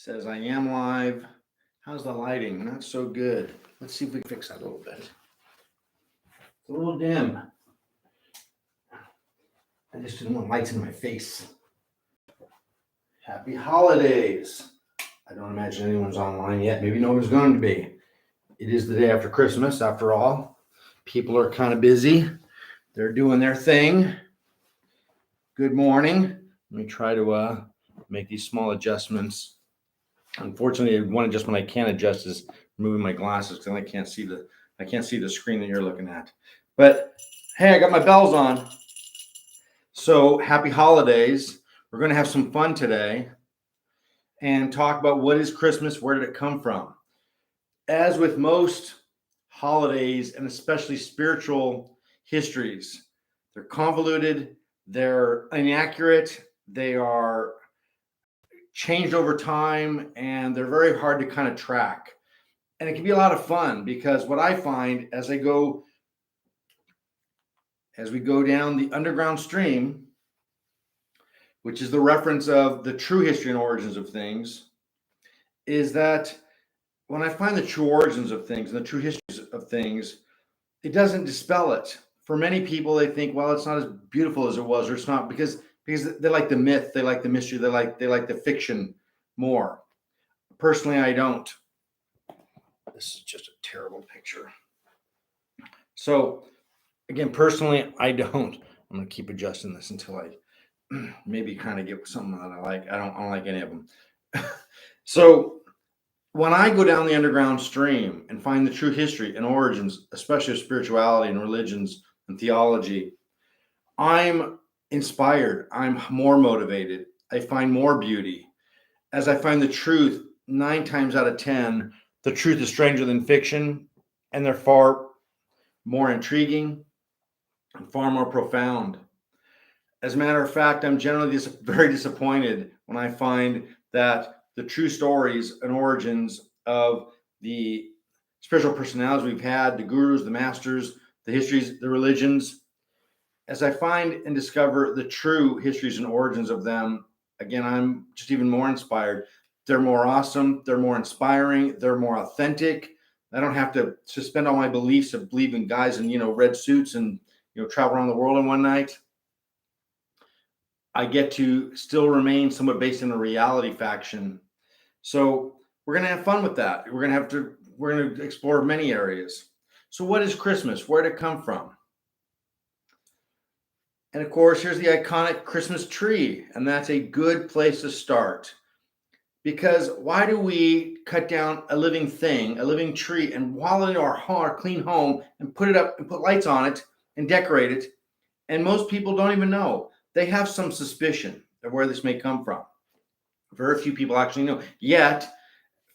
Says I am live. How's the lighting? Not so good. Let's see if we can fix that a little bit. It's a little dim. I just didn't want lights in my face. Happy holidays. I don't imagine anyone's online yet. Maybe no one's going to be. It is the day after Christmas, after all. People are kind of busy. They're doing their thing. Good morning. Let me try to make these small adjustments. Unfortunately, one adjustment I can't adjust is removing my glasses because I can't see the screen that you're looking at. But hey, I got my bells on. So happy holidays. We're going to have some fun today and talk about what is Christmas, where did it come from? As with most holidays, and especially spiritual histories, they're convoluted, they're inaccurate, they are changed over time, and they're very hard to kind of track. And it can be a lot of fun because what I find as we go down the underground stream, which is the reference of the true history and origins of things, is that when I find the true origins of things and the true histories of things, it doesn't dispel it. For many people, they think, well, it's not as beautiful as it was, or it's not because they like the myth, they like the mystery, they like the fiction more. Personally, I don't. This is just a terrible picture. So again, personally, I don't. I'm going to keep adjusting this until I maybe kind of get something that I like. I don't like any of them. So when I go down the underground stream and find the true history and origins, especially of spirituality and religions and theology, I'm inspired. I'm more motivated. I find more beauty. As I find the truth, 9 times out of 10, the truth is stranger than fiction, and they're far more intriguing and far more profound. As a matter of fact, I'm generally very disappointed when I find that the true stories and origins of the spiritual personalities we've had, the gurus, the masters, the histories, the religions, as I find and discover the true histories and origins of them, again, I'm just even more inspired. They're more awesome. They're more inspiring. They're more authentic. I don't have to suspend all my beliefs of believing guys in, red suits and, travel around the world in one night. I get to still remain somewhat based in a reality faction. So we're going to have fun with that. We're going to explore many areas. So what is Christmas? Where did it come from? And of course, here's the iconic Christmas tree, and that's a good place to start. Because why do we cut down a living thing, a living tree, and wall it into our clean home and put it up and put lights on it and decorate it? And most people don't even know. They have some suspicion of where this may come from. Very few people actually know. Yet,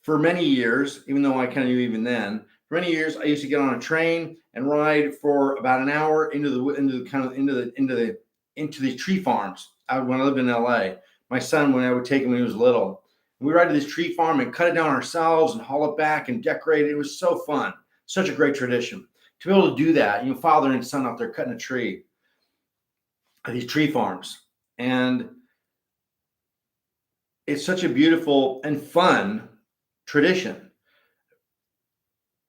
for many years, even though I kind of knew even then, for many years I used to get on a train and ride for about an hour into the tree farms when I lived in LA. My son, when I would take him when he was little, we ride to this tree farm and cut it down ourselves and haul it back and decorate it. It was so fun, such a great tradition to be able to do that. Father and son out there cutting a tree at these tree farms, and it's such a beautiful and fun tradition.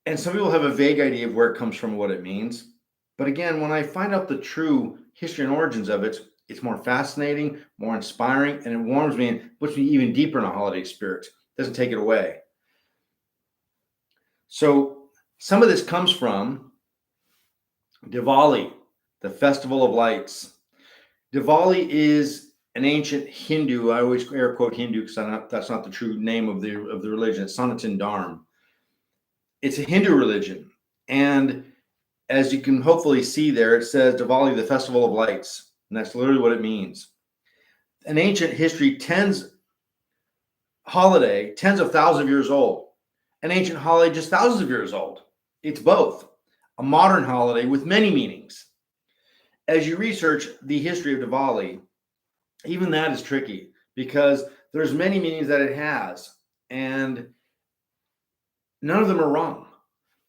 And some people have a vague idea of where it comes from, what it means. But again, when I find out the true history and origins of it, it's more fascinating, more inspiring, and it warms me and puts me even deeper in a holiday spirit. It doesn't take it away. So some of this comes from Diwali, the Festival of Lights. Diwali is an ancient Hindu, I always air quote Hindu because that's not the true name of the religion. It's Sanatan Dharma. It's a Hindu religion. And as you can hopefully see there, it says Diwali, the Festival of Lights. And that's literally what it means. An ancient history, tens of thousands of years old. An ancient holiday, just thousands of years old. It's both. A modern holiday with many meanings. As you research the history of Diwali, even that is tricky because there's many meanings that it has, and none of them are wrong.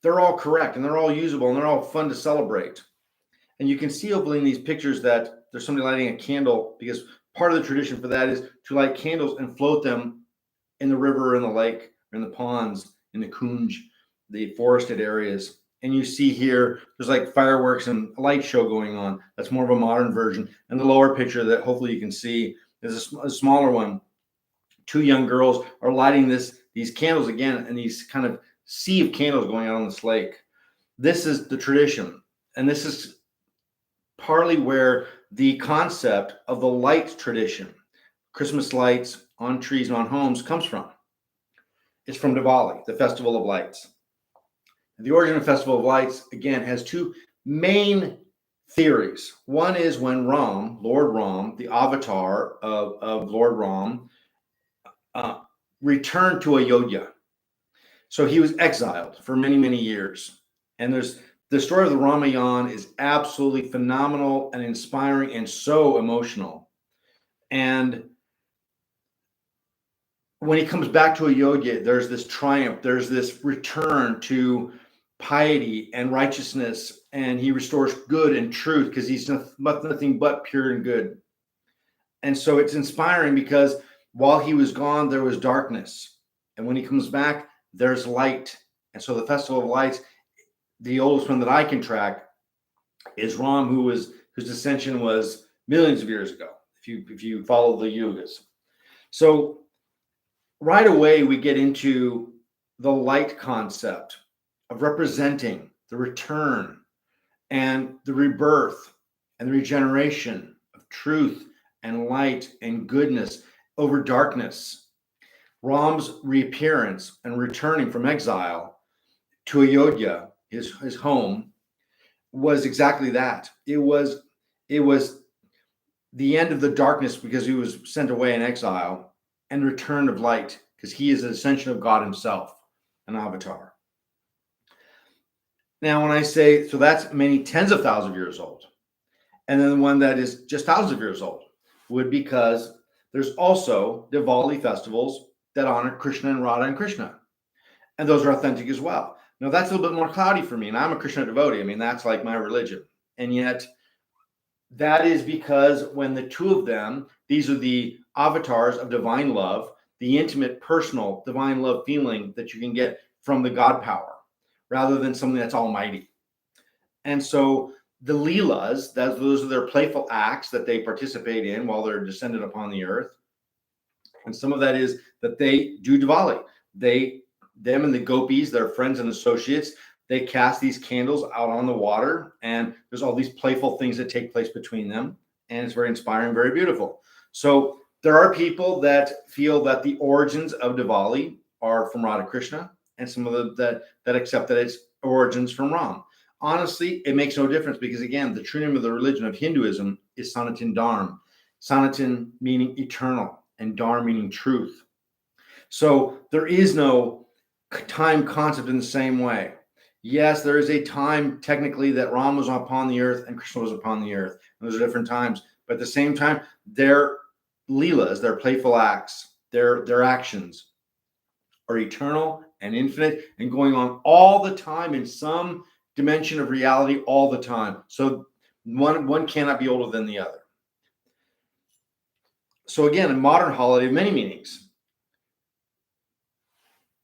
They're all correct, and they're all usable, and they're all fun to celebrate. And you can see hopefully in these pictures that there's somebody lighting a candle, because part of the tradition for that is to light candles and float them in the river, in the lake, in the ponds, in the kunj, the forested areas. And you see here, there's like fireworks and a light show going on. That's more of a modern version. And the lower picture that hopefully you can see is a smaller one. Two young girls are lighting these candles again, and these kind of sea of candles going out on this lake. This is the tradition. And this is partly where the concept of the light tradition, Christmas lights on trees and on homes, comes from. It's from Diwali, the Festival of Lights. The origin of Festival of Lights, again, has two main theories. One is when Ram, Lord Ram, the avatar of Lord Ram, returned to Ayodhya. So he was exiled for many, many years. And the story of the Ramayana is absolutely phenomenal and inspiring and so emotional. And when he comes back to Ayodhya, there's this triumph, there's this return to piety and righteousness, and he restores good and truth because he's nothing but pure and good. And so it's inspiring because while he was gone, there was darkness. And when he comes back, there's light. And so the Festival of Lights, the oldest one that I can track, is Ram, whose ascension was millions of years ago, if you follow the yugas. So right away, we get into the light concept of representing the return and the rebirth and the regeneration of truth and light and goodness over darkness. Ram's reappearance and returning from exile to Ayodhya, his home, was exactly that. It was the end of the darkness because he was sent away in exile, and return of light because he is an ascension of God himself, an avatar. Now, when I say, so that's many tens of thousands of years old. And then the one that is just thousands of years old would, because there's also Diwali festivals that honor Krishna and Radha and Krishna. And those are authentic as well. Now, that's a little bit more cloudy for me. And I'm a Krishna devotee. I mean, that's like my religion. And yet, that is because when the two of them, these are the avatars of divine love, the intimate, personal, divine love feeling that you can get from the God power, rather than something that's almighty. And so the Leelas, those are their playful acts that they participate in while they're descended upon the earth. And some of that is that they do Diwali. Them and the gopis, their friends and associates, they cast these candles out on the water, and there's all these playful things that take place between them. And it's very inspiring, very beautiful. So there are people that feel that the origins of Diwali are from Radha Krishna, and some of that accept that its origins from Ram. Honestly, it makes no difference because, again, the true name of the religion of Hinduism is Sanatan Dharma. Sanatan meaning eternal, and Dharma meaning truth. So there is no time concept in the same way. Yes, there is a time technically that Ram was upon the earth and Krishna was upon the earth. Those are different times. But at the same time, their leelas, their playful acts, their actions are eternal and infinite and going on all the time in some dimension of reality all the time. So one cannot be older than the other. So again, a modern holiday of many meanings.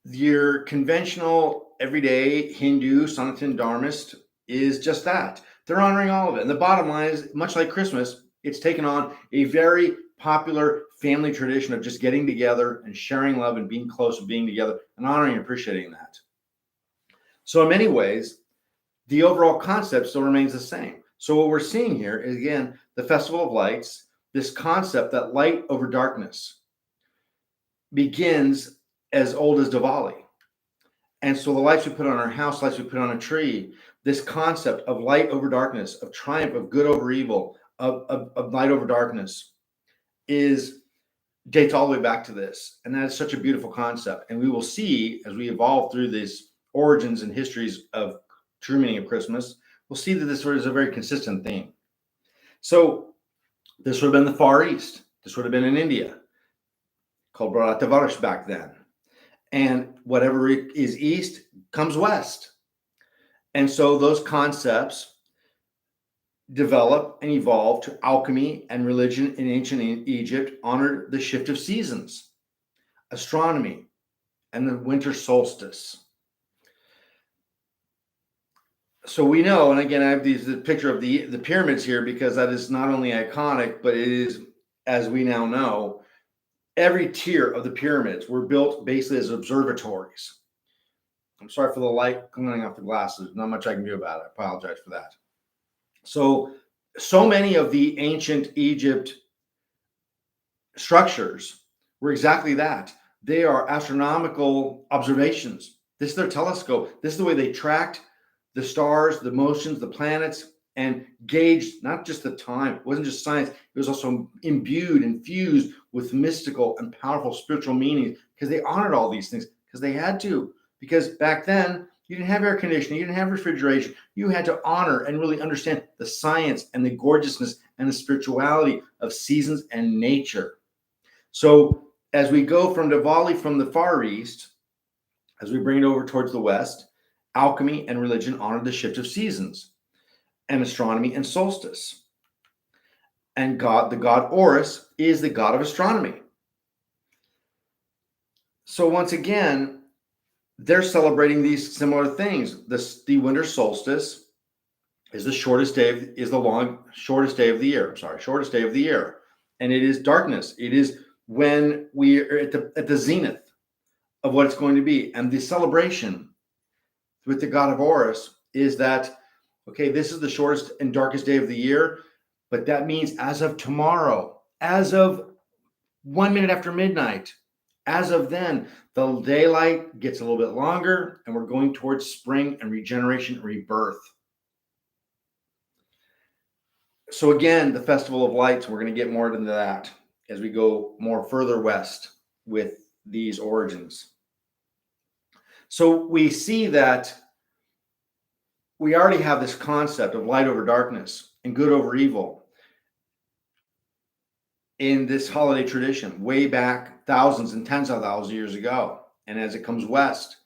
Your conventional, everyday Hindu Sanatan Dharmist is just that. They're honoring all of it. And the bottom line is, much like Christmas, it's taken on a very popular family tradition of just getting together and sharing love and being close and being together and honoring and appreciating that. So in many ways, the overall concept still remains the same. So what we're seeing here is, again, the Festival of Lights, this concept that light over darkness begins as old as Diwali. And so the lights we put on our house, lights we put on a tree, this concept of light over darkness, of triumph, of good over evil, of light over darkness, dates all the way back to this. And that is such a beautiful concept. And we will see, as we evolve through these origins and histories of true meaning of Christmas, we'll see that this is a very consistent theme. So this would have been the Far East. This would have been in India, called Bharatavarsha back then. And whatever is east comes west. And so those concepts develop and evolve to alchemy, and religion in ancient Egypt honored the shift of seasons. astronomy, and the winter solstice. So we know, and again, I have the picture of the pyramids here because that is not only iconic, but it is, as we now know, every tier of the pyramids were built basically as observatories. I'm sorry for the light coming off the glasses. Not much I can do about it. I apologize for that. So many of the ancient Egypt structures were exactly that. They are astronomical observations. This is their telescope. This is the way they tracked the stars, the motions, the planets, and gauged not just the time. It wasn't just science. It was also imbued, infused with mystical and powerful spiritual meanings because they honored all these things because they had to. Because back then, you didn't have air conditioning, you didn't have refrigeration. You had to honor and really understand the science and the gorgeousness and the spirituality of seasons and nature. So as we go from Diwali from the Far East, as we bring it over towards the West, alchemy and religion honored the shift of seasons, and astronomy and solstice. And God, the god Horus, is the god of astronomy. So once again, they're celebrating these similar things. The winter solstice is the shortest day of the year. Shortest day of the year, and it is darkness. It is when we are at the zenith of what it's going to be, and the celebration with the god of Horus is that, okay, this is the shortest and darkest day of the year, but that means as of tomorrow, as of 1 minute after midnight, as of then, the daylight gets a little bit longer, and we're going towards spring and regeneration and rebirth. So again, the Festival of Lights, we're going to get more into that as we go more further west with these origins. So we see that we already have this concept of light over darkness and good over evil in this holiday tradition way back thousands and tens of thousands of years ago. And as it comes west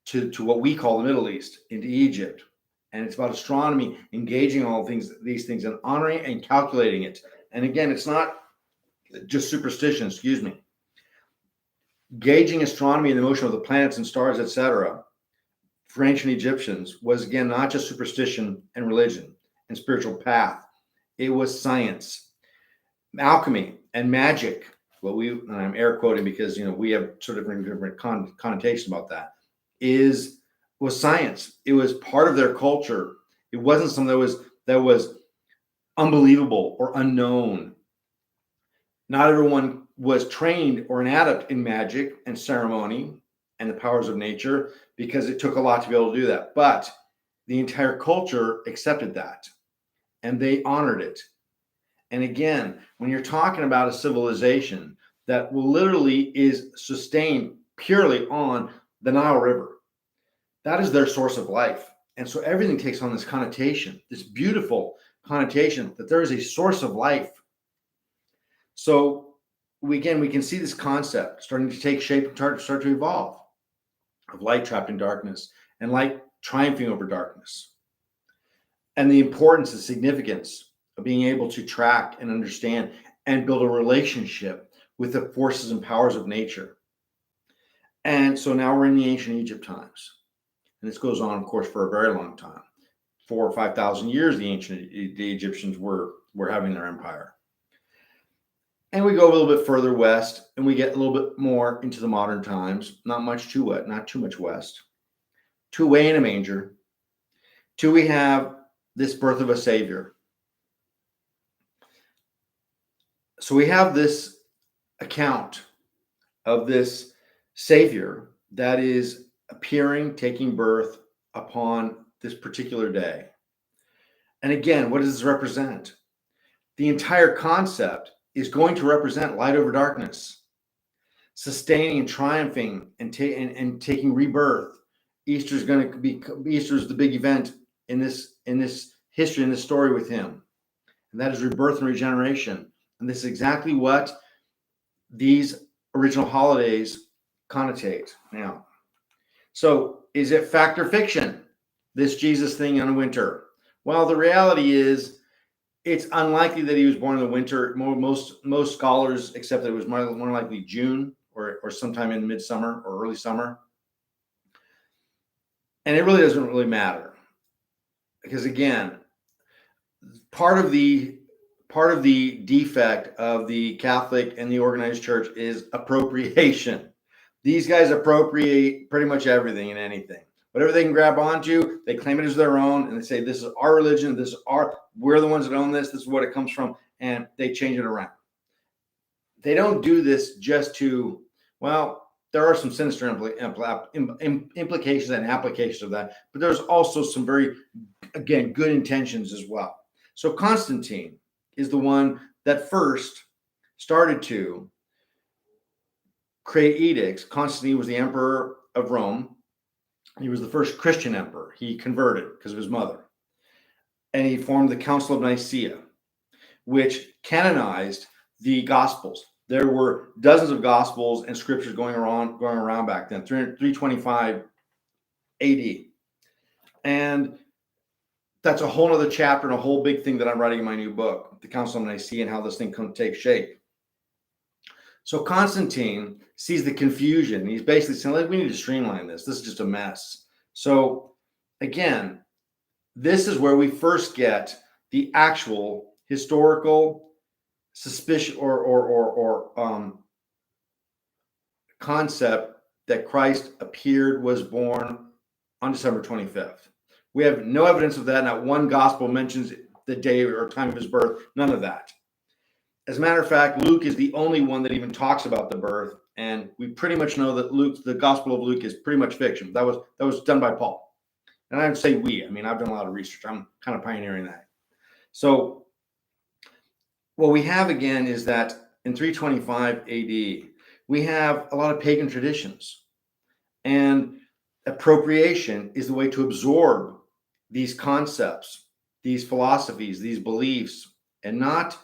to what we call the Middle East, into Egypt, and it's about astronomy, engaging all these things and honoring and calculating it. And again, it's not just superstition, gauging astronomy and the motion of the planets and stars, etc., for ancient Egyptians was, again, not just superstition and religion and spiritual path. It was science, alchemy, and magic. And I'm air quoting because we have sort of different connotations about that. Was science. It was part of their culture. It wasn't something that was unbelievable or unknown. Not everyone was trained or an adept in magic and ceremony and the powers of nature, because it took a lot to be able to do that. But the entire culture accepted that, and they honored it. And again, when you're talking about a civilization that literally is sustained purely on the Nile River, that is their source of life. And so everything takes on this connotation, this beautiful connotation that there is a source of life. So we can see this concept starting to take shape and start to evolve, of light trapped in darkness and light triumphing over darkness. And the importance and significance of being able to track and understand and build a relationship with the forces and powers of nature. And so now we're in the ancient Egypt times. And this goes on, of course, for a very long time. 4,000 or 5,000 years, the Egyptians were having their empire. And we go a little bit further west, and we get a little bit more into the modern times. Not too much west. To away in a manger. Till we have this birth of a savior. So we have this account of this savior that is appearing, taking birth upon this particular day. And again, what does this represent? The entire concept is going to represent light over darkness, sustaining and triumphing and taking rebirth. Easter's the big event in this history, in this story with him. And that is rebirth and regeneration. And this is exactly what these original holidays connotate now. So is it fact or fiction, this Jesus thing in winter? Well, the reality is it's unlikely that he was born in the winter. Most scholars accept that it was more likely June or sometime in midsummer or early summer. And it really doesn't really matter, because again, part of the defect of the Catholic and the organized church is appropriation. These guys appropriate pretty much everything and anything. Whatever they can grab onto, they claim it as their own, and they say, this is our religion, we're the ones that own this is what it comes from, and they change it around. They don't do this just to, well, there are some sinister implications and applications of that, but there's also some very, again, good intentions as well. So Constantine is the one that first started to create edicts. Constantine was the emperor of Rome. He was the first Christian emperor. He converted because of his mother. And he formed the Council of Nicaea, which canonized the Gospels. There were dozens of Gospels and scriptures going around back then, 325 AD. And that's a whole other chapter and a whole big thing that I'm writing in my new book, the Council of Nicaea, and how this thing can take shape. So Constantine sees the confusion. He's basically saying, we need to streamline this. This is just a mess. So again, this is where we first get the actual historical suspicion or concept that Christ was born on December 25th. We have no evidence of that. Not one gospel mentions the day or time of his birth. None of that. As a matter of fact, Luke is the only one that even talks about the birth, and we pretty much know that the Gospel of Luke is pretty much fiction. That was done by Paul, and I would say we. I mean, I've done a lot of research. I'm kind of pioneering that. So, what we have again is that in 325 AD, we have a lot of pagan traditions, and appropriation is the way to absorb these concepts, these philosophies, these beliefs, and not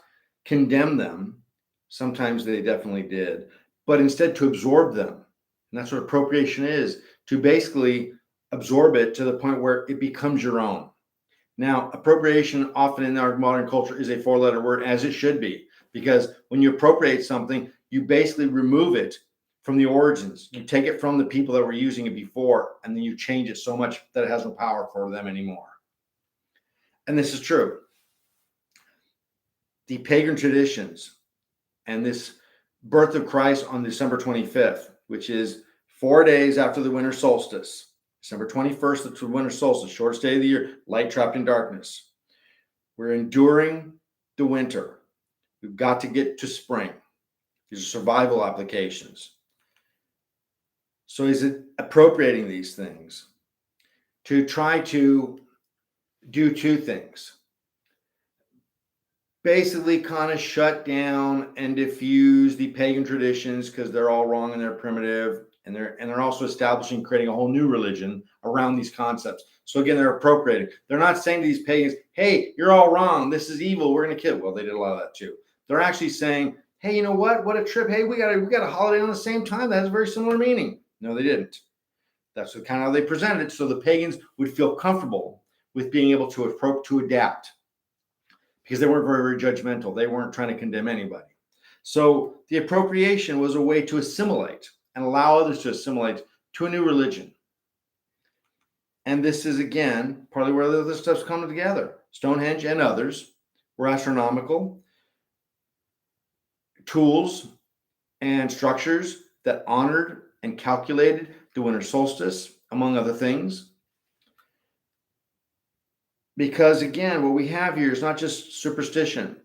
condemn them. Sometimes they definitely did, but instead to absorb them. And that's what appropriation is, to basically absorb it to the point where it becomes your own. Now, appropriation often in our modern culture is a four-letter word, as it should be, because when you appropriate something, you basically remove it from the origins. You take it from the people that were using it before, and then you change it so much that it has no power for them anymore. And this is true. The pagan traditions and this birth of Christ on December 25th, which is 4 days after the winter solstice, December 21st, the winter solstice, shortest day of the year, light trapped in darkness. We're enduring the winter. We've got to get to spring. These are survival applications. So is it appropriating these things to try to do two things? Basically kind of shut down and diffuse the pagan traditions because they're all wrong and they're primitive, and they're also establishing, creating a whole new religion around these concepts. So again, they're appropriating. They're not saying to these pagans, hey, you're all wrong, this is evil, we're going to kill. Well, they did a lot of that too. They're actually saying, hey, you know what a trip. Hey, we got a holiday on the same time that has a very similar meaning. No, they didn't. That's kind of how they presented it, so the pagans would feel comfortable with being able to adapt, because they weren't very, very judgmental. They weren't trying to condemn anybody. So the appropriation was a way to assimilate and allow others to assimilate to a new religion. And this is, again, partly where the other stuff's coming together. Stonehenge and others were astronomical tools and structures that honored and calculated the winter solstice, among other things. Because again, what we have here is not just superstition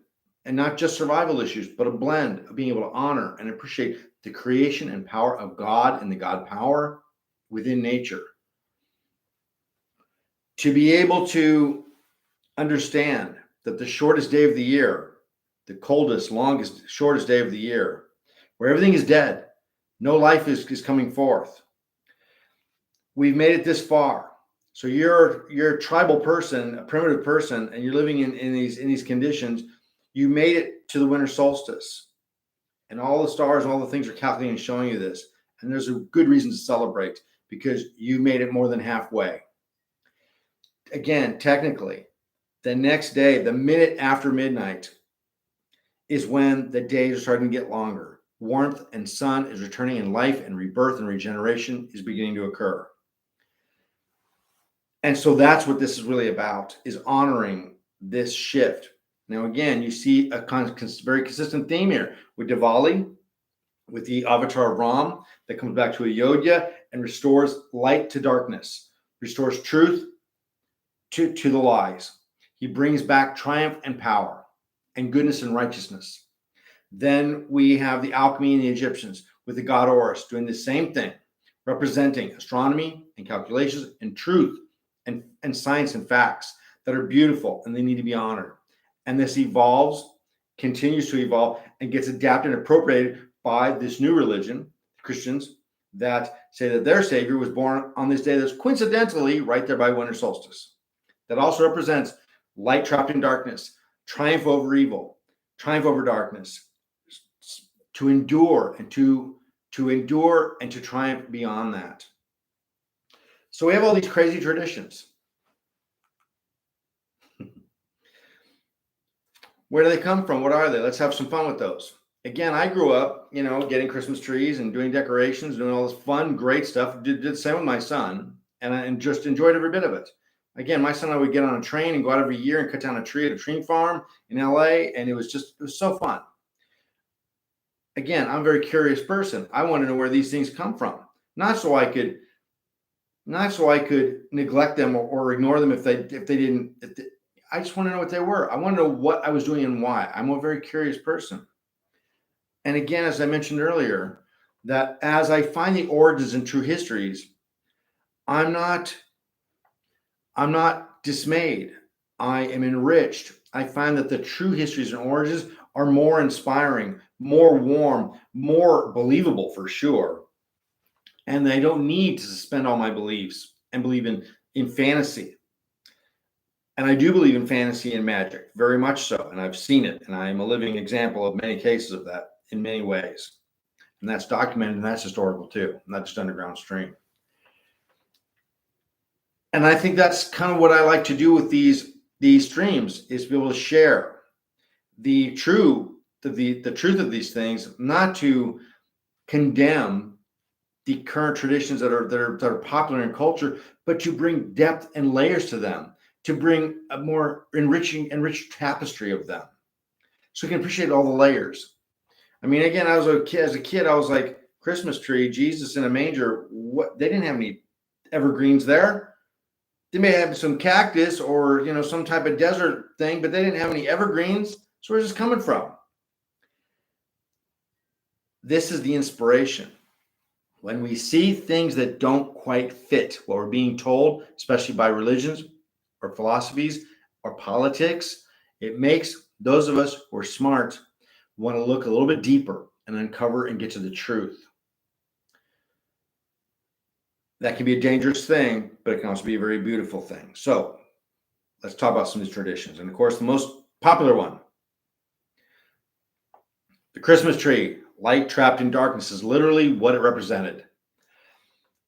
and not just survival issues, but a blend of being able to honor and appreciate the creation and power of God and the God power within nature. To be able to understand that the shortest day of the year, the coldest, longest, shortest day of the year, where everything is dead, no life is coming forth. We've made it this far. So you're a tribal person, a primitive person, and you're living in these conditions. You made it to the winter solstice, and all the stars and all the things are calculating and showing you this. And there's a good reason to celebrate, because you made it more than halfway. Again, technically, the next day, the minute after midnight, is when the days are starting to get longer. warmth and sun is returning, and life and rebirth and regeneration is beginning to occur. And so that's what this is really about, is honoring this shift. Now, again, you see a very consistent theme here with Diwali, with the avatar of Ram that comes back to Ayodhya and restores light to darkness, restores truth to the lies. He brings back triumph and power and goodness and righteousness. Then we have the alchemy and the Egyptians with the god Horus doing the same thing, representing astronomy and calculations and truth and science and facts that are beautiful and they need to be honored. And this evolves, continues to evolve, and gets adapted and appropriated by this new religion, Christians, that say that their Savior was born on this day that's coincidentally right there by winter solstice. That also represents light trapped in darkness, triumph over evil, triumph over darkness, to endure and to triumph beyond that. So we have all these crazy traditions. Where do they come from? What are they? Let's have some fun with those. Again, I grew up, getting Christmas trees and doing decorations, doing all this fun, great stuff. Did the same with my son, and just enjoyed every bit of it. Again, my son and I would get on a train and go out every year and cut down a tree at a tree farm in LA, and it was so fun. Again, I'm a very curious person. I want to know where these things come from, not so I could neglect them or ignore them if they didn't. I just want to know what they were. I want to know what I was doing and why. I'm a very curious person. And again, as I mentioned earlier, that as I find the origins and true histories, I'm not dismayed. I am enriched. I find that the true histories and origins are more inspiring, more warm, more believable for sure. And I don't need to suspend all my beliefs and believe in fantasy. And I do believe in fantasy and magic, very much so. And I've seen it. And I am a living example of many cases of that in many ways. And that's documented and that's historical too, not just underground stream. And I think that's kind of what I like to do with these streams, is to be able to share the truth of these things, not to condemn the current traditions that are popular in culture, but to bring depth and layers to them, to bring a more enriched tapestry of them, so we can appreciate all the layers. I mean, again, as a kid, I was like, Christmas tree, Jesus in a manger. What? They didn't have any evergreens there. They may have some cactus or some type of desert thing, but they didn't have any evergreens. So where's this coming from? This is the inspiration. When we see things that don't quite fit what we're being told, especially by religions or philosophies or politics, it makes those of us who are smart want to look a little bit deeper and uncover and get to the truth. That can be a dangerous thing, but it can also be a very beautiful thing. So let's talk about some of these traditions. And of course, the most popular one, the Christmas tree, light trapped in darkness, is literally what it represented.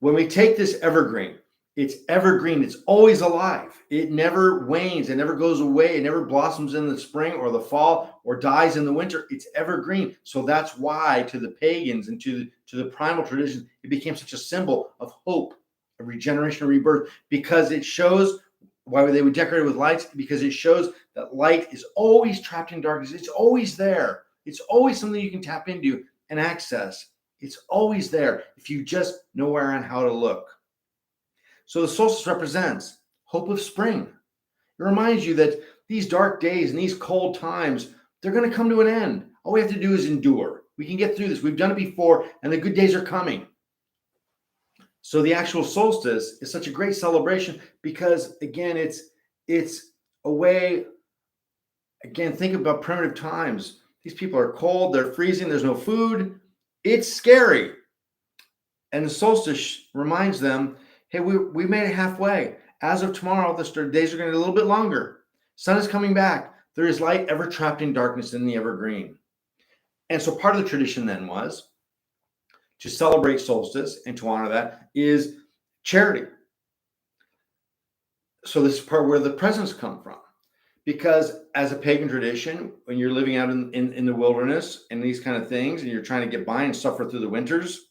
When we take this evergreen, it's evergreen. It's always alive. It never wanes. It never goes away. It never blossoms in the spring or the fall or dies in the winter. It's evergreen. So that's why to the pagans and to the primal traditions, it became such a symbol of hope, of regeneration, and rebirth, because it shows why they would decorate it with lights, because it shows that light is always trapped in darkness. It's always there. It's always something you can tap into and access. It's always there if you just know where and how to look. So the solstice represents hope of spring. It reminds you that these dark days and these cold times, they're going to come to an end. All we have to do is endure. We can get through this. We've done it before, and the good days are coming. So the actual solstice is such a great celebration because, again, it's a way, again, think about primitive times. These people are cold, they're freezing, there's no food. It's scary. And the solstice reminds them, hey, we made it halfway. As of tomorrow, the days are going to be a little bit longer. Sun is coming back. There is light ever trapped in darkness in the evergreen. And so part of the tradition then was to celebrate solstice and to honor that is charity. So this is part where the presents come from. Because as a pagan tradition, when you're living out in the wilderness and these kind of things, and you're trying to get by and suffer through the winters,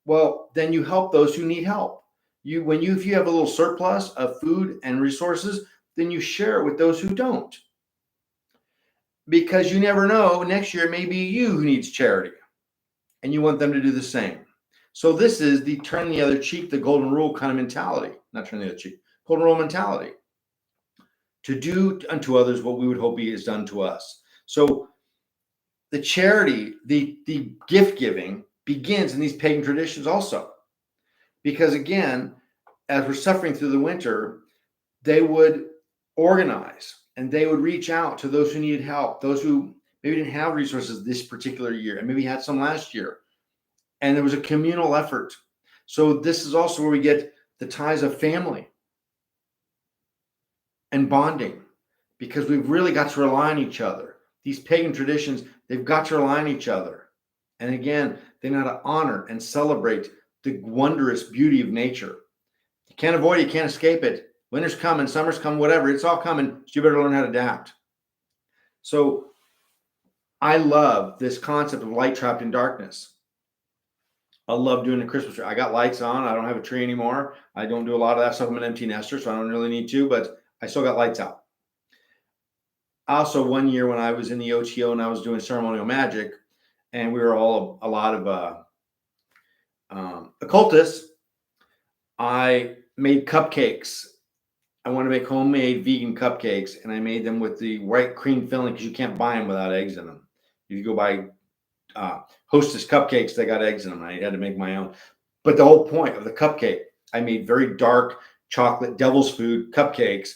well, then you help those who need help. If you have a little surplus of food and resources, then you share it with those who don't. Because you never know, next year it may be you who needs charity, and you want them to do the same. So this is the turn the other cheek, the golden rule kind of mentality. Not turn the other cheek, golden rule mentality. To do unto others what we would hope is done to us. So the charity, the gift giving begins in these pagan traditions also. Because again, as we're suffering through the winter, they would organize and they would reach out to those who needed help, those who maybe didn't have resources this particular year and maybe had some last year. And there was a communal effort. So this is also where we get the ties of family and bonding, because we've really got to rely on each other. These pagan traditions, they've got to rely on each other. And again, they know how to honor and celebrate the wondrous beauty of nature. You can't avoid it, you can't escape it. Winter's coming, summer's coming, whatever, it's all coming. So you better learn how to adapt. So I love this concept of light trapped in darkness. I love doing the Christmas tree. I got lights on. I don't have a tree anymore. I don't do a lot of that stuff. I'm an empty nester, so I don't really need to, but I still got lights out. Also, one year when I was in the OTO and I was doing ceremonial magic, and we were all a lot of occultists, I made cupcakes. I want to make homemade vegan cupcakes, and I made them with the white cream filling because you can't buy them without eggs in them. If you go buy Hostess cupcakes, they got eggs in them. I had to make my own. But the whole point of the cupcake, I made very dark chocolate devil's food cupcakes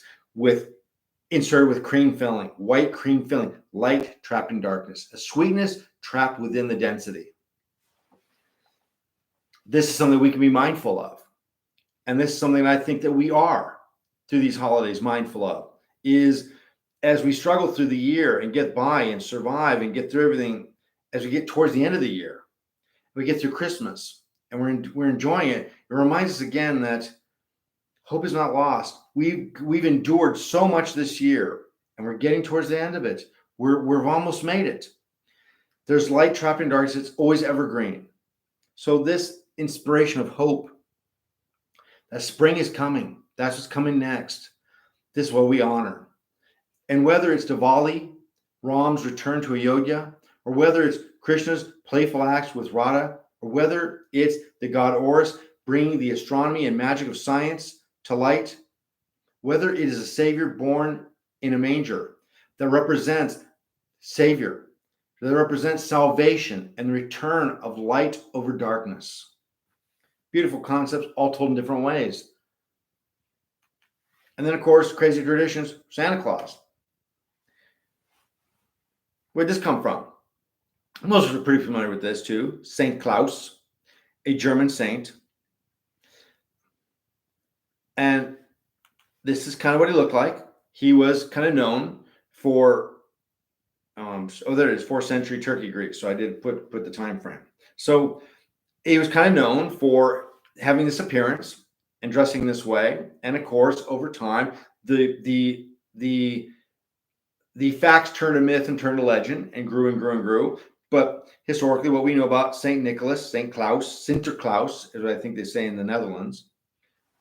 inserted with cream filling, white cream filling, light trapped in darkness, a sweetness trapped within the density. This is something we can be mindful of. And this is something I think that we are through these holidays mindful of, is as we struggle through the year and get by and survive and get through everything, as we get towards the end of the year, we get through Christmas and we're enjoying it. It reminds us again that hope is not lost. We've endured so much this year, and we're getting towards the end of it. We've almost made it. There's light trapped in darkness. It's always evergreen. So this inspiration of hope, that spring is coming. That's what's coming next. This is what we honor. And whether it's Diwali, Ram's return to Ayodhya, or whether it's Krishna's playful acts with Radha, or whether it's the god Horus bringing the astronomy and magic of science to light, whether it is a savior born in a manger that represents savior, that represents salvation and the return of light over darkness. Beautiful concepts, all told in different ways. And then, of course, crazy traditions, Santa Claus. Where'd this come from? Most of us are pretty familiar with this too. Saint Claus, a German saint. And this is kind of what he looked like. He was kind of known for, there it is, 4th century Turkey Greek. So I did put the time frame. So he was kind of known for having this appearance and dressing this way. And of course, over time, the facts turned to myth and turned to legend and grew and grew and grew. But historically, what we know about Saint Nicholas, Saint Claus, Sinterklaas, is what I think they say in the Netherlands,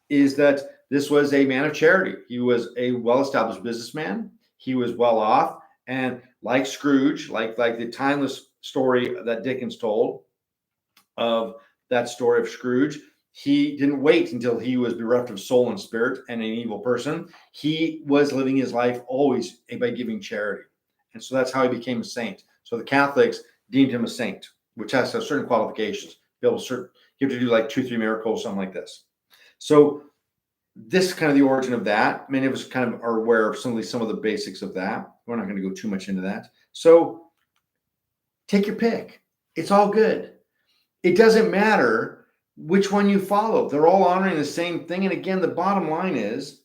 is that this was a man of charity. He was a well-established businessman. He was well off. And like Scrooge, like the timeless story that Dickens told of that story of Scrooge, he didn't wait until he was bereft of soul and spirit and an evil person. He was living his life always by giving charity. And so that's how he became a saint. So the Catholics deemed him a saint, which has to have certain qualifications. You have to do like 2-3 miracles, something like this. So this is kind of the origin of that. Many of us kind of are aware of some of the basics of that. We're not going to go too much into that. So take your pick. It's all good. It doesn't matter which one you follow. They're all honoring the same thing. And again, the bottom line is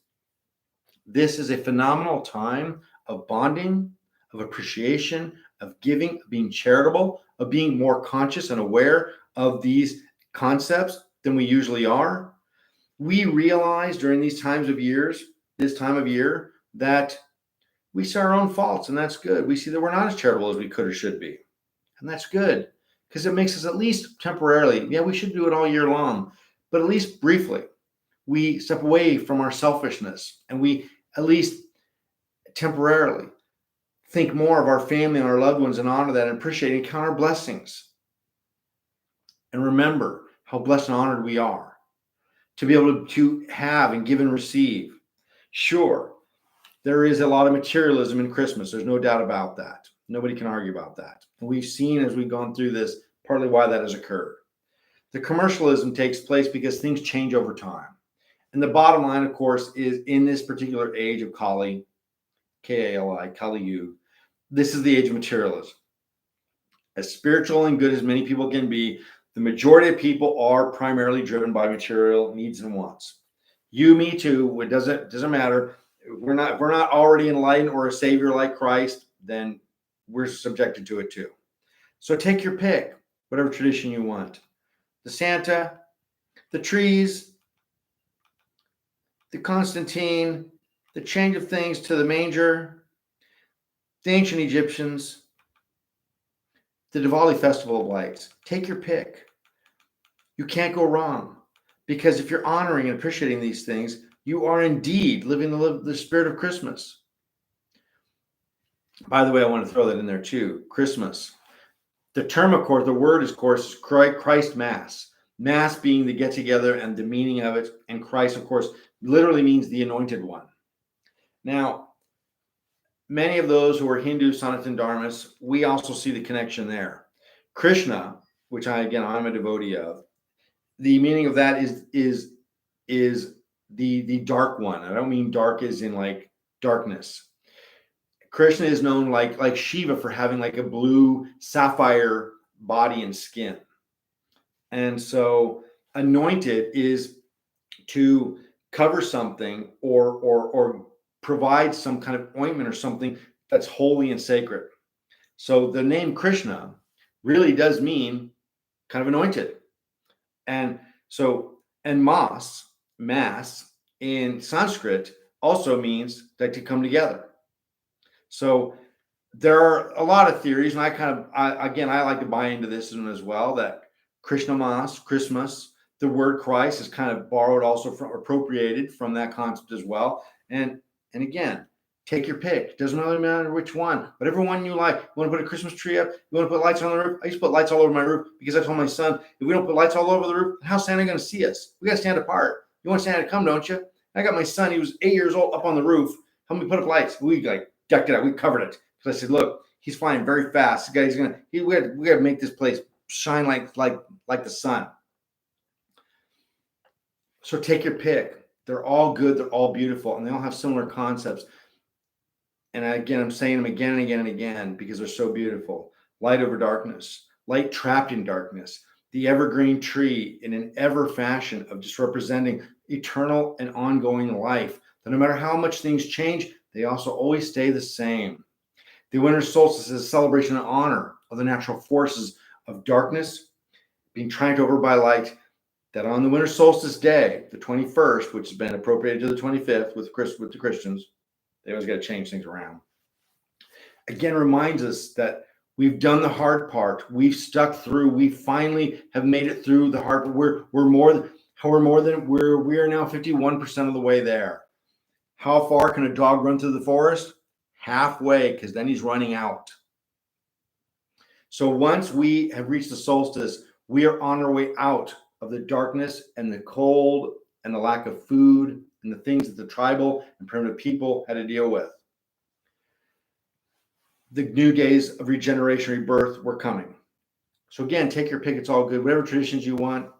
this is a phenomenal time of bonding, of appreciation, of giving, of being charitable, of being more conscious and aware of these concepts than we usually are. We realize during this time of year, that we see our own faults, and that's good. We see that we're not as charitable as we could or should be, and that's good because it makes us at least temporarily. Yeah, we should do it all year long, but at least briefly, we step away from our selfishness, and we at least temporarily think more of our family and our loved ones and honor that and appreciate and count our blessings and remember how blessed and honored we are to be able to have and give and receive. Sure, there is a lot of materialism in Christmas. There's no doubt about that. Nobody can argue about that. And we've seen as we've gone through this partly why that has occurred. The commercialism takes place because things change over time. And the bottom line, of course, is in this particular age of Kali, K-A-L-I, Kali Yuga, this is the age of materialism. As spiritual and good as many people can be, the majority of people are primarily driven by material needs and wants. You, me too. It doesn't matter. If we're not already enlightened or a savior like Christ, then we're subjected to it too. So take your pick, whatever tradition you want. The Santa, the trees, the Constantine, the change of things to the manger, the ancient Egyptians, the Diwali Festival of Lights. Take your pick. You can't go wrong because if you're honoring and appreciating these things, you are indeed living the spirit of Christmas. By the way, I want to throw that in there too. Christmas. The term, of course, the word, of course, is Christ Mass. Mass being the get together and the meaning of it. And Christ, of course, literally means the anointed one. Now, many of those who are Hindu, Sanatan Dharmas, we also see the connection there. Krishna, which I'm a devotee of, the meaning of that is the dark one. I don't mean dark as in like darkness. Krishna is known like Shiva for having like a blue sapphire body and skin. And so anointed is to cover something or provide some kind of ointment or something that's holy and sacred. So the name Krishna really does mean kind of anointed. And so, and mass in Sanskrit also means that to come together. So there are a lot of theories, and I like to buy into this one as well, that Krishna Mass, Christmas, the word Christ is kind of borrowed also from, appropriated from that concept as well. And again, take your pick. Doesn't really matter which one, whatever one you like. You want to put a Christmas tree up? You want to put lights on the roof? I used to put lights all over my roof because I told my son, if we don't put lights all over the roof, how's Santa going to see us? We got to stand apart. You want Santa to come, don't you? I got my son, he was 8 years old, up on the roof. Help me put up lights. We like decked it out. We covered it. Because I said, look, he's flying very fast. This guy's we got to make this place shine like the sun. So take your pick. They're all good. They're all beautiful. And they all have similar concepts. And again, I'm saying them again and again and again because they're so beautiful. Light over darkness. Light trapped in darkness. The evergreen tree in an ever fashion of just representing eternal and ongoing life. That no matter how much things change, they also always stay the same. The winter solstice is a celebration and honor of the natural forces of darkness being triumphed over by light. That on the winter solstice day, the 21st, which has been appropriated to the 25th with the Christians, they always got to change things around. Again, reminds us that we've done the hard part. We've stuck through. We finally have made it through the hard. We are now 51% of the way there. How far can a dog run through the forest? Halfway, because then he's running out. So once we have reached the solstice, we are on our way out of the darkness and the cold and the lack of food and the things that the tribal and primitive people had to deal with. The new days of regeneration, rebirth were coming. So again, take your pick. It's all good. Whatever traditions you want.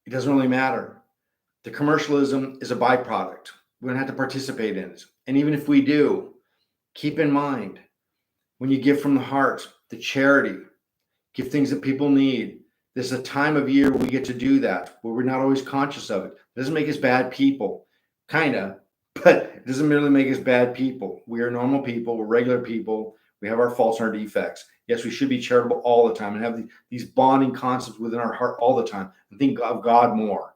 It doesn't really matter. The commercialism is a byproduct. We don't have to participate in it. And even if we do, keep in mind, when you give from the heart, the charity, give things that people need. This is a time of year where we get to do that, where we're not always conscious of it. It doesn't make us bad people, kind of, but it doesn't merely make us bad people. We are normal people. We're regular people. We have our faults and our defects. Yes, we should be charitable all the time and have these bonding concepts within our heart all the time and think of God more.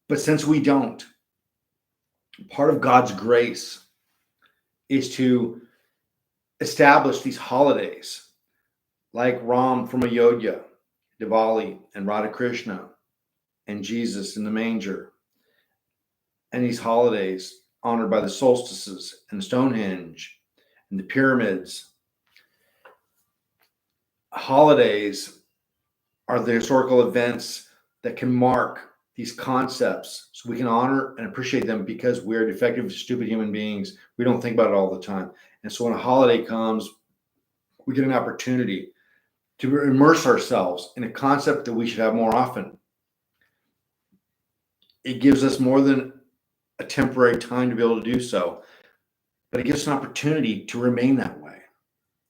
But since we don't, Part of God's grace is to establish these holidays like Ram from Ayodhya, Diwali, and Radha Krishna, and Jesus in the manger, and these holidays honored by the solstices and Stonehenge and the pyramids. Holidays are the historical events that can mark these concepts so we can honor and appreciate them because we're defective, stupid human beings. We don't think about it all the time. And so when a holiday comes, we get an opportunity to immerse ourselves in a concept that we should have more often. It gives us more than a temporary time to be able to do so, but it gives us an opportunity to remain that way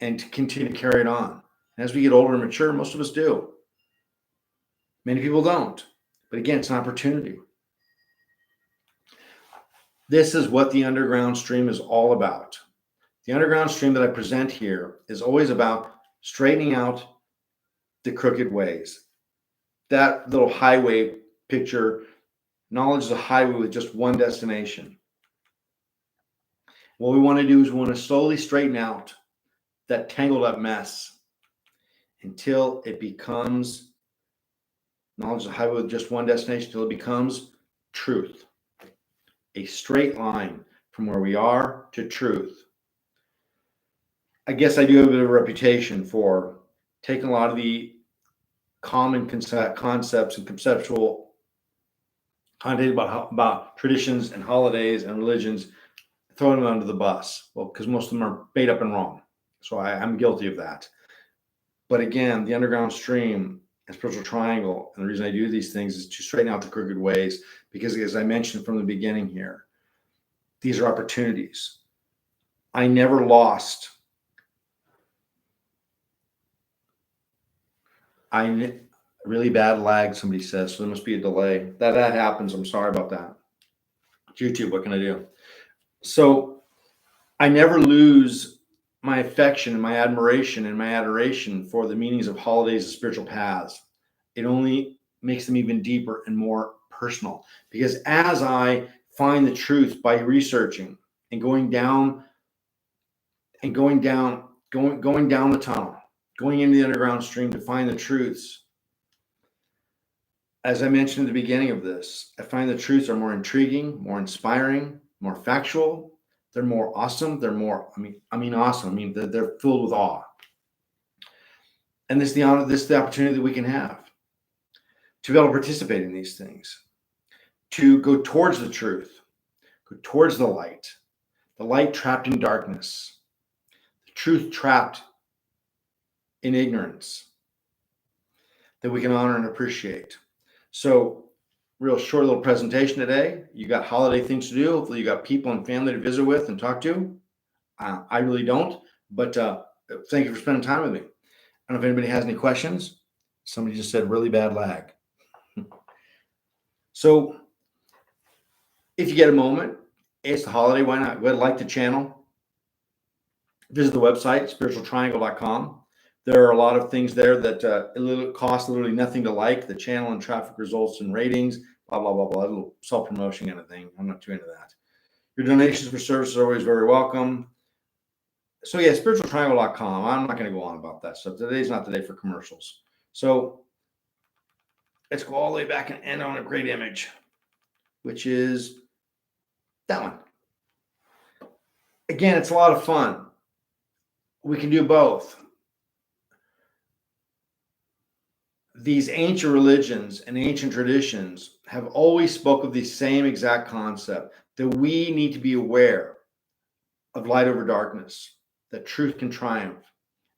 and to continue to carry it on. As we get older and mature, most of us do. Many people don't. But again, it's an opportunity. This is what the underground stream is all about. The underground stream that I present here is always about straightening out the crooked ways. That little highway picture, knowledge is a highway with just one destination. What we want to do is we want to slowly straighten out that tangled up mess until it becomes knowledge is a highway with just one destination, until it becomes truth. A straight line from where we are to truth. I guess I do have a bit of a reputation for taking a lot of the common concepts and conceptual content about traditions and holidays and religions, throwing them under the bus. Well, because most of them are made up and wrong. So I'm guilty of that. But again, the underground stream and spiritual triangle, and the reason I do these things is to straighten out the crooked ways, because as I mentioned from the beginning here, these are opportunities. I never lost. Really bad lag, somebody says, so there must be a delay. That happens. I'm sorry about that. YouTube, what can I do? So I never lose my affection and my admiration and my adoration for the meanings of holidays and spiritual paths. It only makes them even deeper and more personal, because as I find the truth by researching and going down the tunnel, going into the underground stream to find the truths. As I mentioned at the beginning of this, I find the truths are more intriguing, more inspiring, more factual. They're more awesome. They're more, awesome. They're filled with awe. And this is the opportunity that we can have to be able to participate in these things, to go towards the truth, go towards the light trapped in darkness, the truth trapped in ignorance, that we can honor and appreciate. So, real short little presentation today. You got holiday things to do. Hopefully you got people and family to visit with and talk to. I really don't, but thank you for spending time with me. I don't know if anybody has any questions. Somebody just said really bad lag. So if you get a moment, it's the holiday, why not? Go ahead and like the channel. Visit the website, spiritualtriangle.com. There are a lot of things there that it costs literally nothing to like. The channel and traffic results and ratings, blah, blah, blah, blah. A little self-promotion kind of thing. I'm not too into that. Your donations for services are always very welcome. So yeah, spiritualtriangle.com. I'm not going to go on about that stuff. Today's not the day for commercials. So let's go all the way back and end on a great image, which is that one. Again, it's a lot of fun. We can do both. These ancient religions and ancient traditions have always spoke of the same exact concept, that we need to be aware of light over darkness, that truth can triumph,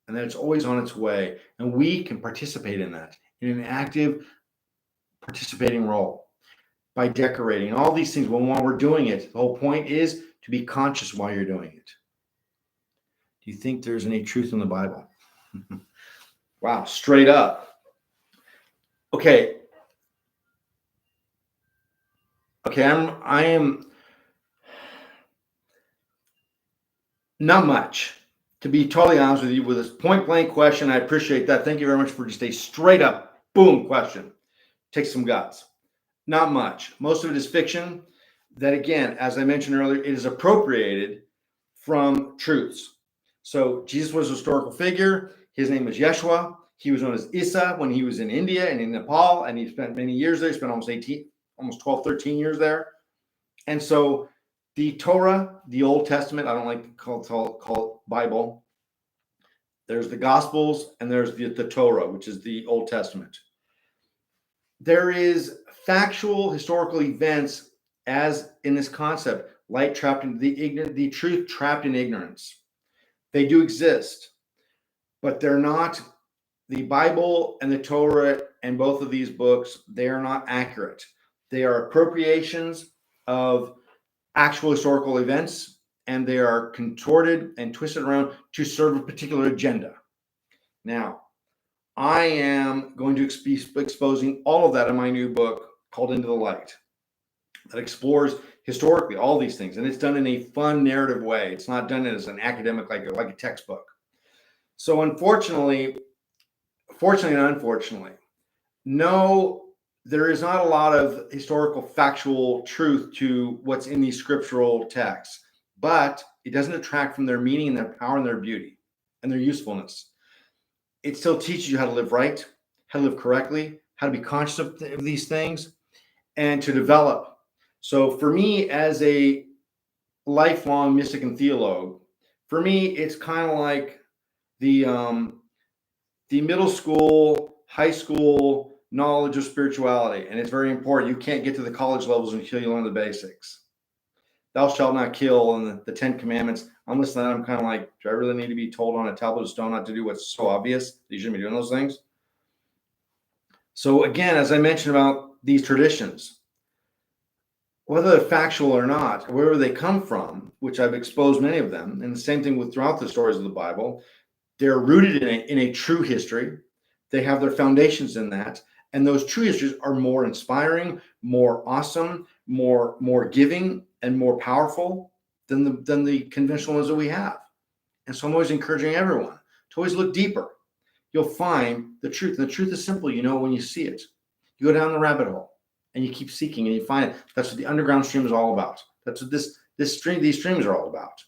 and that it's always on its way. And we can participate in that in an active participating role by decorating all these things. While we're doing it, the whole point is to be conscious while you're doing it. Do you think there's any truth in the Bible? Wow, straight up. Okay, I am not much, to be totally honest with you, with this point blank question. I appreciate that. Thank you very much for just a straight up boom question. Takes some guts. Not much. Most of it is fiction. that, again, as I mentioned earlier, it is appropriated from truths. So Jesus was a historical figure. His name was Yeshua. He was known as Isa when he was in India and in Nepal, and he spent many years there. He spent almost 12, 13 years there. And so the Torah, the Old Testament, I don't like to call it Bible. There's the Gospels and there's the Torah, which is the Old Testament. There is factual historical events as in this concept, light trapped in the truth trapped in ignorance. They do exist, but they're not. The Bible and the Torah and both of these books, they are not accurate. They are appropriations of actual historical events, and they are contorted and twisted around to serve a particular agenda. Now, I am going to be exposing all of that in my new book called Into the Light, that explores historically all these things, and it's done in a fun narrative way. It's not done as an academic, like a textbook. So fortunately and unfortunately, no, there is not a lot of historical factual truth to what's in these scriptural texts, but it doesn't detract from their meaning and their power and their beauty and their usefulness. It still teaches you how to live right, how to live correctly, how to be conscious of these things, and to develop. So for me, as a lifelong mystic and theologue, for me, it's kind of like the middle school, high school knowledge of spirituality, and it's very important. You can't get to the college levels until you learn the basics. Thou shalt not kill, and the 10 Commandments. I'm listening. I'm kind of like, do I really need to be told on a tablet of stone not to do what's so obvious that you shouldn't be doing those things? So again, as I mentioned about these traditions, whether they're factual or not, wherever they come from, which I've exposed many of them, and the same thing with throughout the stories of the Bible, they're rooted in a true history. They have their foundations in that. And those true histories are more inspiring, more awesome, more giving, and more powerful than the conventional ones that we have. And so I'm always encouraging everyone to always look deeper. You'll find the truth. And the truth is simple, when you see it. You go down the rabbit hole and you keep seeking and you find it. That's what the underground stream is all about. That's what these streams are all about.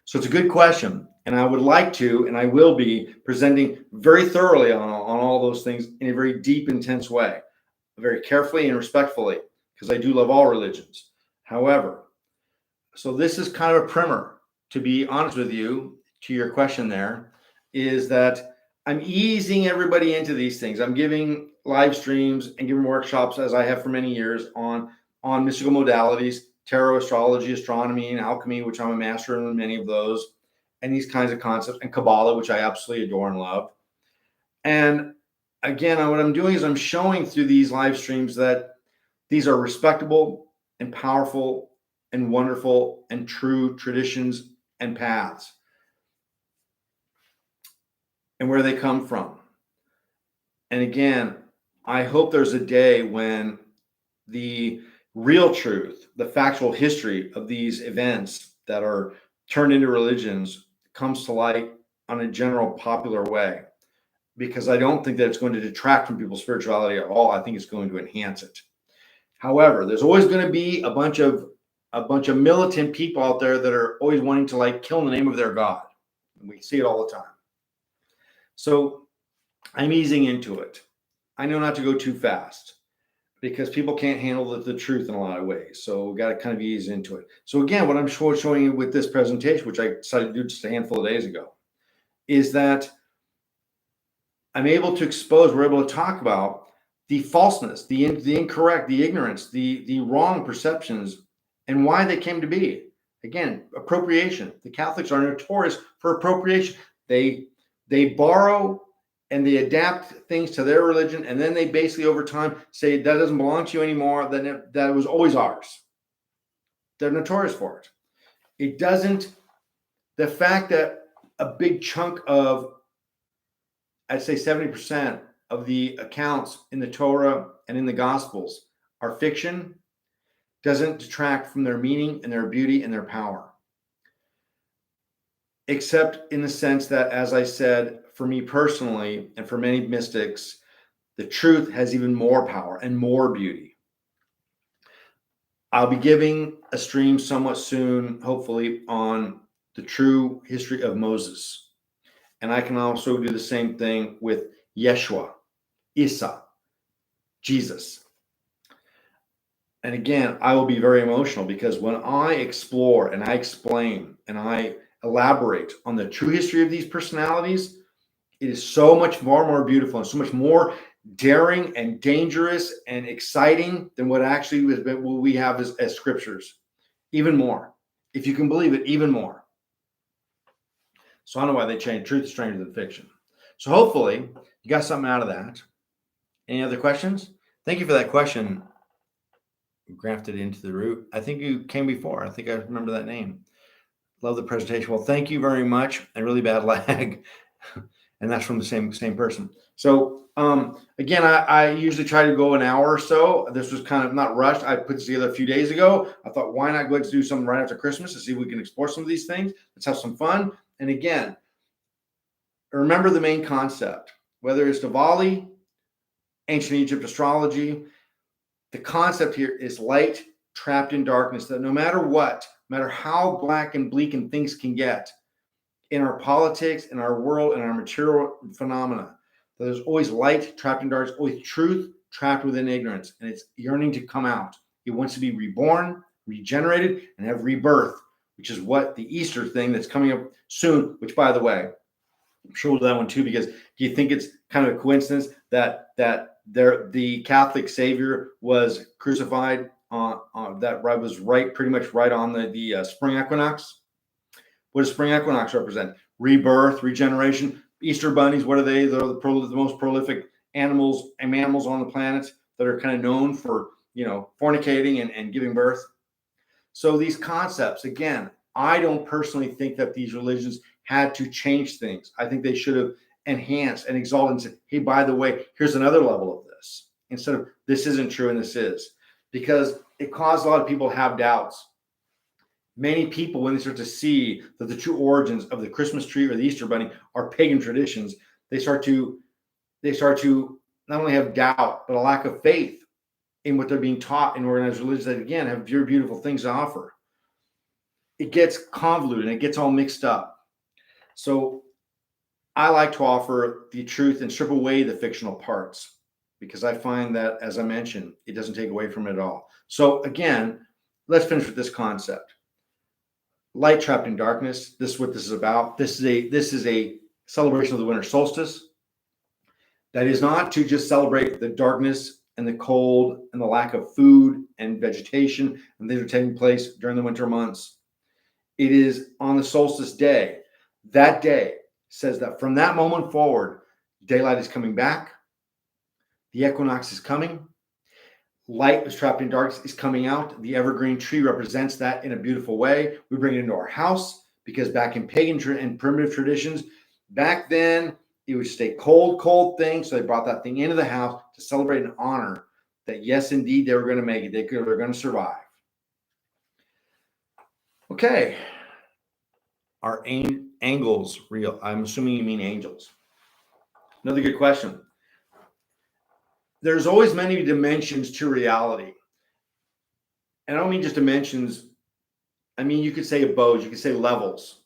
So it's a good question. And I would like to, and I will be presenting very thoroughly on all those things in a very deep, intense way, very carefully and respectfully, because I do love all religions. However, so this is kind of a primer, to be honest with you, to your question there, is that I'm easing everybody into these things. I'm giving live streams and giving workshops, as I have for many years, on mystical modalities, tarot, astrology, astronomy, and alchemy, which I'm a master in many of those, and these kinds of concepts, and Kabbalah, which I absolutely adore and love. And again, what I'm doing is I'm showing through these live streams that these are respectable and powerful and wonderful and true traditions and paths, and where they come from. And again, I hope there's a day when the real truth, the factual history of these events that are turned into religions comes to light on a general popular way, because I don't think that it's going to detract from people's spirituality at all. I think it's going to enhance it. However, there's always going to be a bunch of militant people out there that are always wanting to kill in the name of their God. And we see it all the time. So I'm easing into it. I know not to go too fast, because people can't handle the truth in a lot of ways. So we got to kind of ease into it. So again, what I'm showing you with this presentation, which I decided to do just a handful of days ago, is that I'm able to expose, we're able to talk about the falseness, the incorrect, the ignorance, the wrong perceptions, and why they came to be. Again, appropriation. The Catholics are notorious for appropriation. They borrow and they adapt things to their religion, and then they basically over time say that doesn't belong to you anymore, that it was always ours. They're notorious for it. It doesn't, the fact that a big chunk of, I'd say 70% of the accounts in the Torah and in the Gospels are fiction, doesn't detract from their meaning and their beauty and their power. Except in the sense that, as I said, for me personally, and for many mystics, the truth has even more power and more beauty. I'll be giving a stream somewhat soon, hopefully, on the true history of Moses. And I can also do the same thing with Yeshua, Isa, Jesus. And again, I will be very emotional because when I explore and I explain and I elaborate on the true history of these personalities, it is so much far more beautiful and so much more daring and dangerous and exciting than what actually has been, what we have as scriptures. Even more. If you can believe it, even more. So I don't know why they changed truth is stranger than fiction. So hopefully you got something out of that. Any other questions? Thank you for that question. Grafted into the root. I think you came before. I think I remember that name. Love the presentation. Well, thank you very much. And really bad lag. And that's from the same person. So again, I usually try to go an hour or so. This was kind of not rushed. I put this together a few days ago. I thought, why not go ahead and do something right after Christmas to see if we can explore some of these things. Let's have some fun. And again, remember the main concept, whether it's Diwali, ancient Egypt astrology, the concept here is light trapped in darkness, that no matter what, no matter how black and bleak and things can get in our politics, in our world, in our material phenomena, there's always light trapped in darkness, always truth trapped within ignorance, and it's yearning to come out. It wants to be reborn, regenerated, and have rebirth, which is what the Easter thing that's coming up soon, which, by the way, I'm sure we'll do that one too, because do you think it's kind of a coincidence that the Catholic Savior was crucified that was pretty much right on the spring equinox? What does spring equinox represent? Rebirth, regeneration. Easter bunnies, what are they? They're the most prolific animals and mammals on the planet that are kind of known for, fornicating and giving birth. So these concepts, again, I don't personally think that these religions had to change things. I think they should have enhanced and exalted and said, hey, by the way, here's another level of this, instead of this isn't true and this is, because it caused a lot of people to have doubts. Many people, when they start to see that the true origins of the Christmas tree or the Easter bunny are pagan traditions, they start to not only have doubt, but a lack of faith in what they're being taught in organized religions that, again, have very beautiful things to offer. It gets convoluted and it gets all mixed up. So I like to offer the truth and strip away the fictional parts, because I find that, as I mentioned, it doesn't take away from it at all. So again, let's finish with this concept. Light trapped in darkness. This is what this is about. This is a celebration of the winter solstice. That is not to just celebrate the darkness and the cold and the lack of food and vegetation and things are taking place during the winter months. It is on the solstice day. That day says that from that moment forward, daylight is coming back. The equinox is coming. Light is trapped in darkness is coming out. The evergreen tree represents that in a beautiful way. We bring it into our house because back in pagan and primitive traditions, back then it would stay cold thing. So they brought that thing into the house to celebrate and honor that, yes, indeed, they were going to make it. They were going to survive. Okay. Are angels real? I'm assuming you mean angels. Another good question. There's always many dimensions to reality. And I don't mean just dimensions. I mean, you could say abodes, you could say levels.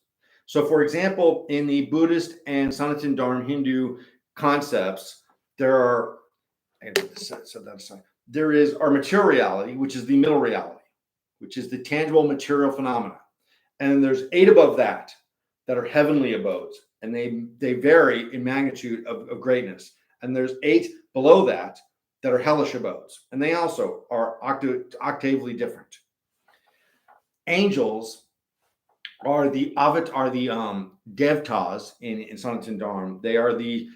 So, for example, in the Buddhist and Sanatana Dharma Hindu concepts, there is our material reality, which is the middle reality, which is the tangible material phenomena. And then there's 8 above that are heavenly abodes, and they vary in magnitude of greatness. And there's 8 below that are hellish abodes, and they also are octavely different. Angels are the devtas in Sanatana Dharma. They are the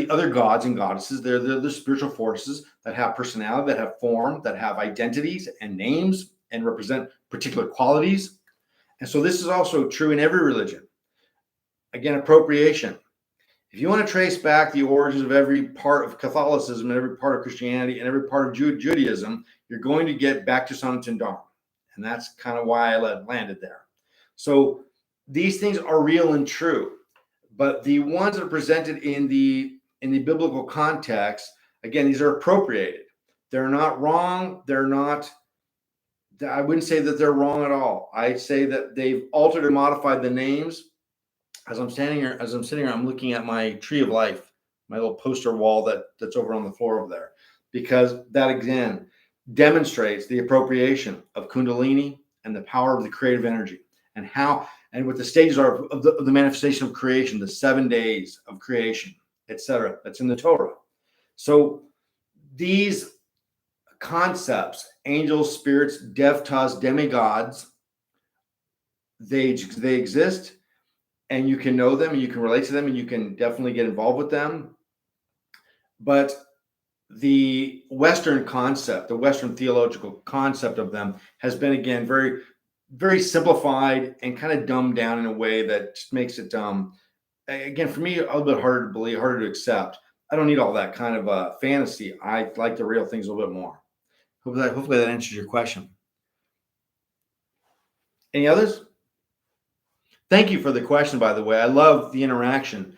other gods and goddesses. They're the spiritual forces that have personality, that have form, that have identities and names, and represent particular qualities. And so this is also true in every religion. Again, appropriation. If you want to trace back the origins of every part of Catholicism and every part of Christianity and every part of Judaism, you're going to get back to Sanatana Dharma. And that's kind of why I landed there. So these things are real and true, but the ones that are presented in the biblical context, again, these are appropriated. They're not wrong. They're not I wouldn't say that they're wrong at all. I say that they've altered and modified the names. As I'm sitting here, I'm looking at my tree of life, my little poster wall that's over on the floor over there, because that again demonstrates the appropriation of Kundalini and the power of the creative energy, and how and what the stages are of the manifestation of creation, the 7 days of creation, etc. That's in the Torah. So these concepts, angels, spirits, devtas, demigods, they exist, and you can know them and you can relate to them and you can definitely get involved with them. But the Western concept, the Western theological concept of them has been, again, very, very simplified and kind of dumbed down in a way that just makes it, again, for me, a little bit harder to believe, harder to accept. I don't need all that kind of fantasy. I like the real things a little bit more. Hopefully that answers your question. Any others? Thank you for the question, by the way. I love the interaction.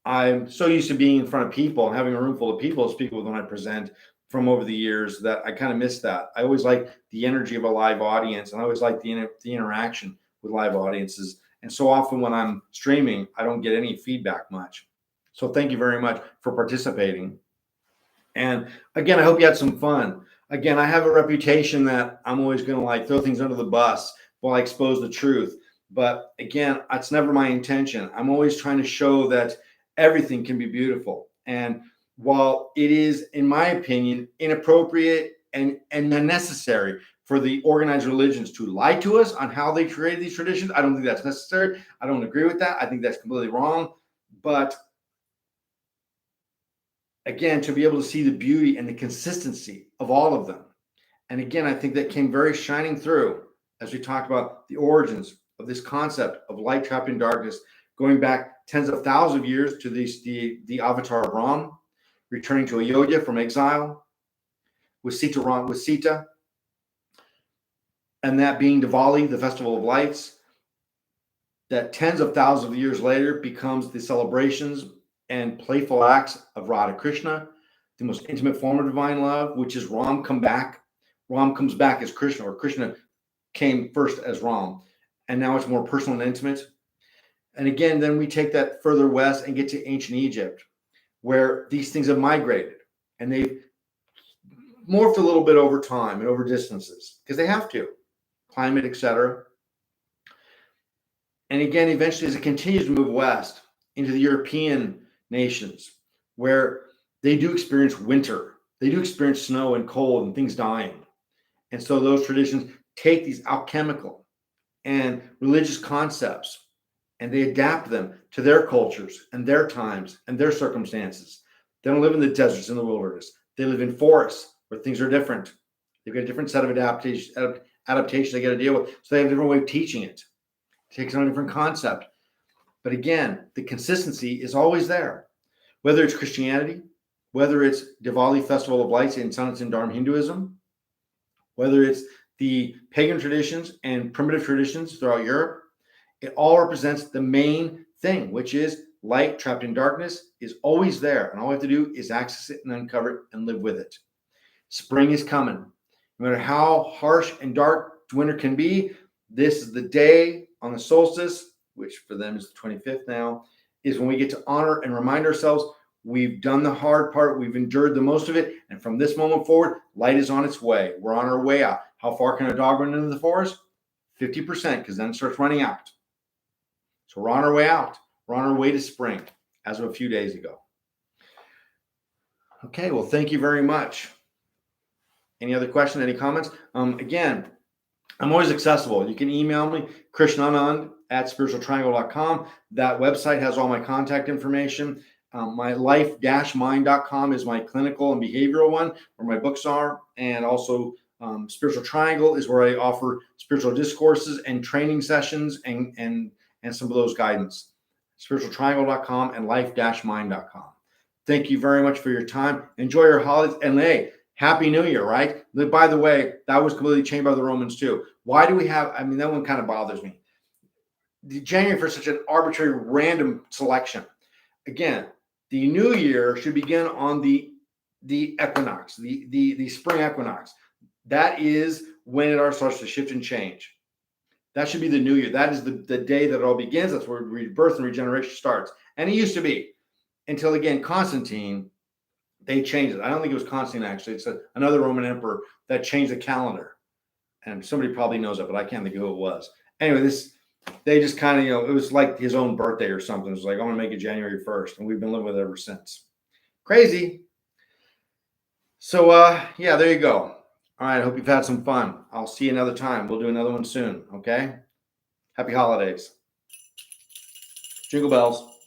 I'm so used to being in front of people and having a room full of people to speak with when I present from over the years that I kind of miss that. I always like the energy of a live audience, and I always like the interaction with live audiences. And so often when I'm streaming, I don't get any feedback much. So thank you very much for participating. And again, I hope you had some fun. Again, I have a reputation that I'm always going to like throw things under the bus while I expose the truth. But again, that's never my intention. I'm always trying to show that everything can be beautiful. And while it is, in my opinion, inappropriate and unnecessary for the organized religions to lie to us on how they created these traditions, I don't think that's necessary. I don't agree with that. I think that's completely wrong. But again, to be able to see the beauty and the consistency of all of them. And again, I think that came very shining through as we talked about the origins of this concept of light trapped in darkness, going back tens of thousands of years to the avatar of Ram, returning to Ayodhya from exile with Sita, and that being Diwali, the festival of lights, that tens of thousands of years later becomes the celebrations and playful acts of Radha Krishna, the most intimate form of divine love, which is Ram come back. Ram comes back as Krishna, or Krishna came first as Ram. And now it's more personal and intimate. And again, then we take that further west and get to ancient Egypt, where these things have migrated and they've morphed a little bit over time and over distances, because they have to, climate, etc. And again, eventually, as it continues to move west into the European nations, where they do experience winter, they do experience snow and cold and things dying. And so those traditions take these alchemical and religious concepts and they adapt them to their cultures and their times and their circumstances. They don't live in the deserts and the wilderness. They live in forests where things are different. They've got a different set of adaptations they got to deal with. So they have a different way of teaching it. It takes on a different concept. But again, the consistency is always there. Whether it's Christianity, whether it's Diwali Festival of Lights in Sanatana Dharma Hinduism, whether it's the pagan traditions and primitive traditions throughout Europe, it all represents the main thing, which is light trapped in darkness is always there. And all we have to do is access it and uncover it and live with it. Spring is coming. No matter how harsh and dark winter can be, this is the day on the solstice, which for them is the 25th now, is when we get to honor and remind ourselves we've done the hard part, we've endured the most of it, and from this moment forward, light is on its way. We're on our way out. How far can a dog run into the forest? 50%, because then it starts running out. So we're on our way out. We're on our way to spring as of a few days ago. Okay, well, thank you very much. Any other questions, any comments? Again, I'm always accessible. You can email me, krishnanand@spiritualtriangle.com. That website has all my contact information. My life-mind.com is my clinical and behavioral one, where my books are. And also Spiritual Triangle is where I offer spiritual discourses and training sessions and some of those guidance. Spiritualtriangle.com and life-mind.com. Thank you very much for your time. Enjoy your holidays. And hey, Happy New Year, right? By the way, that was completely changed by the Romans too. Why do we have, that one kind of bothers me. The January for such an arbitrary random selection. Again, the new year should begin on the equinox, the spring equinox. That is when it all starts to shift and change. That should be the new year. That is the day that it all begins. That's where rebirth and regeneration starts. And it used to be until, again, Constantine, they changed it. I don't think it was Constantine, actually. It's another Roman emperor that changed the calendar. And somebody probably knows it, but I can't think of who it was. Anyway, they just kind of, it was like his own birthday or something. It was like, I'm going to make it January 1st. And we've been living with it ever since. Crazy. So, yeah, there you go. All right. I hope you've had some fun. I'll see you another time. We'll do another one soon. Okay. Happy holidays. Jingle bells.